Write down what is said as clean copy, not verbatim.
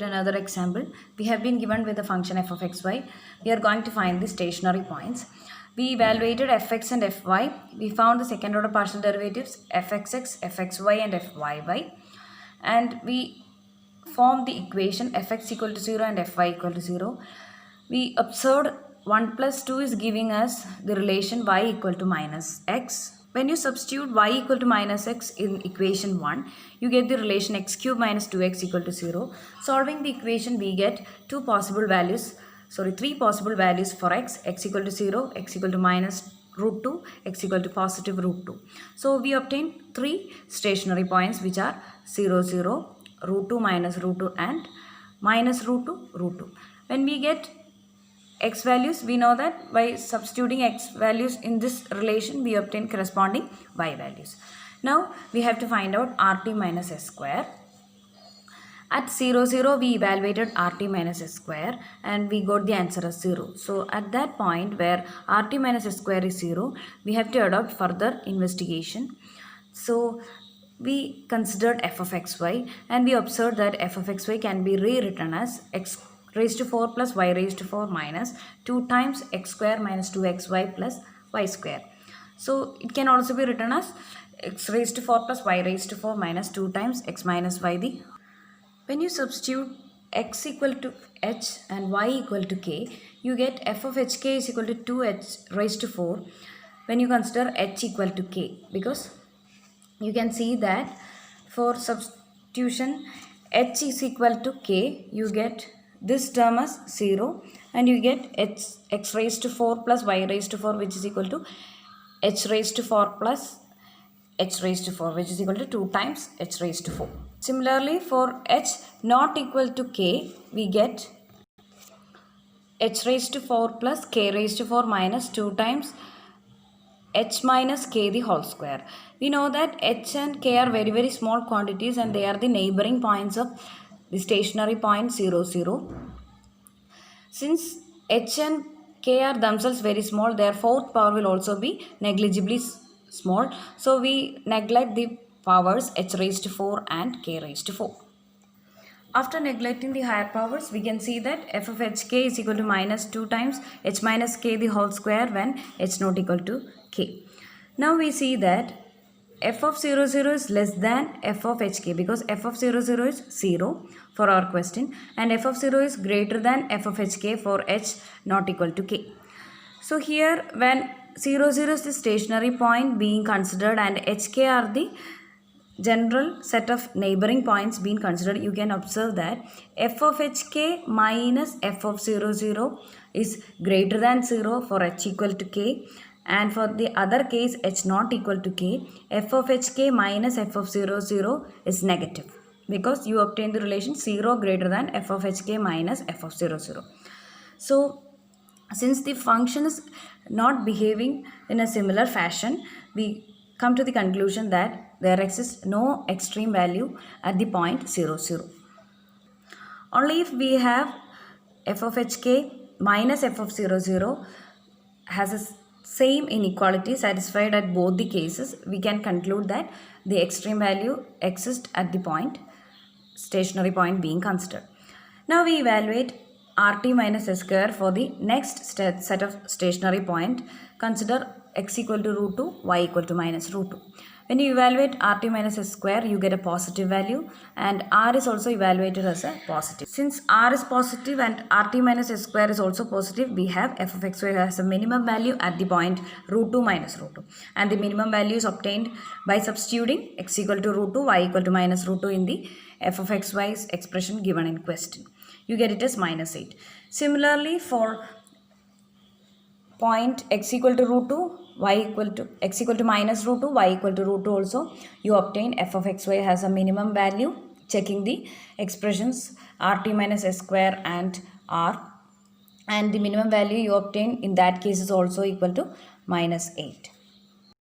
another example. We have been given with the function f of xy. We are going to find the stationary points. We evaluated fx and fy. We found the second order partial derivatives fxx, fxy and fyy. And we formed the equation fx equal to 0 and fy equal to 0. We observed 1 plus 2 is giving us the relation y equal to minus x. When you substitute y equal to minus x in equation 1, you get the relation x cube minus 2x equal to 0. Solving the equation, we get three possible values for x equal to 0, x equal to minus root 2, x equal to positive root 2. So we obtain three stationary points which are 0, 0, root 2 minus root 2 and minus root 2, root 2. When we get x values, we know that by substituting x values in this relation, we obtain corresponding y values. Now, we have to find out rt minus s square. At 0, 0, we evaluated rt minus s square and we got the answer as 0. So, at that point where rt minus s square is 0, we have to adopt further investigation. So, we considered f of xy and we observed that f of xy can be rewritten as x raised to 4 plus y raised to 4 minus 2 times x square minus 2xy plus y square. So, it can also be written as x raised to 4 plus y raised to 4 minus 2 times x minus y. When you substitute x equal to h and y equal to k, you get f of hk is equal to 2h raised to 4 when you consider h equal to k, because you can see that for substitution h is equal to k, you get this term as 0 and you get x raised to 4 plus y raised to 4 which is equal to h raised to 4 plus h raised to 4 which is equal to 2 times h raised to 4. Similarly, for h not equal to k, we get h raised to 4 plus k raised to 4 minus 2 times h minus k the whole square. We know that h and k are very, very small quantities and they are the neighboring points of the stationary point 0, 0. Since h and k are themselves very small, their fourth power will also be negligibly small. So, we neglect the powers h raised to 4 and k raised to 4. After neglecting the higher powers, we can see that f of hk is equal to minus 2 times h minus k the whole square when h not equal to k. Now, we see that f of 0, 0 is less than f of hk because f of 0, 0 is 0 for our question and f of 0 is greater than f of hk for h not equal to k. So, here when 0, 0 is the stationary point being considered and hk are the general set of neighboring points being considered, you can observe that f of hk minus f of 0, 0 is greater than 0 for h equal to k. And for the other case h not equal to k, f of hk minus f of 0, 0 is negative because you obtain the relation 0 greater than f of hk minus f of 0, 0. So, since the function is not behaving in a similar fashion, we come to the conclusion that there exists no extreme value at the point 0, 0. Only if we have f of hk minus f of 0, 0 has a same inequality satisfied at both the cases, we can conclude that the extreme value exists at the point, stationary point being considered. Now, we evaluate rt minus s square for the next set of stationary point. Consider x equal to root 2, y equal to minus root 2. When you evaluate rt minus s square, you get a positive value and r is also evaluated as a positive. Since r is positive and rt minus s square is also positive, we have f of xy has a minimum value at the point root 2 minus root 2. And the minimum value is obtained by substituting x equal to root 2, y equal to minus root 2 in the f of xy's expression given in question. You get it as minus 8. Similarly, for point x equal to root 2, y equal to x equal to minus root 2, y equal to root 2 also, you obtain f of xy has a minimum value, checking the expressions rt minus s square and r, and the minimum value you obtain in that case is also equal to minus 8.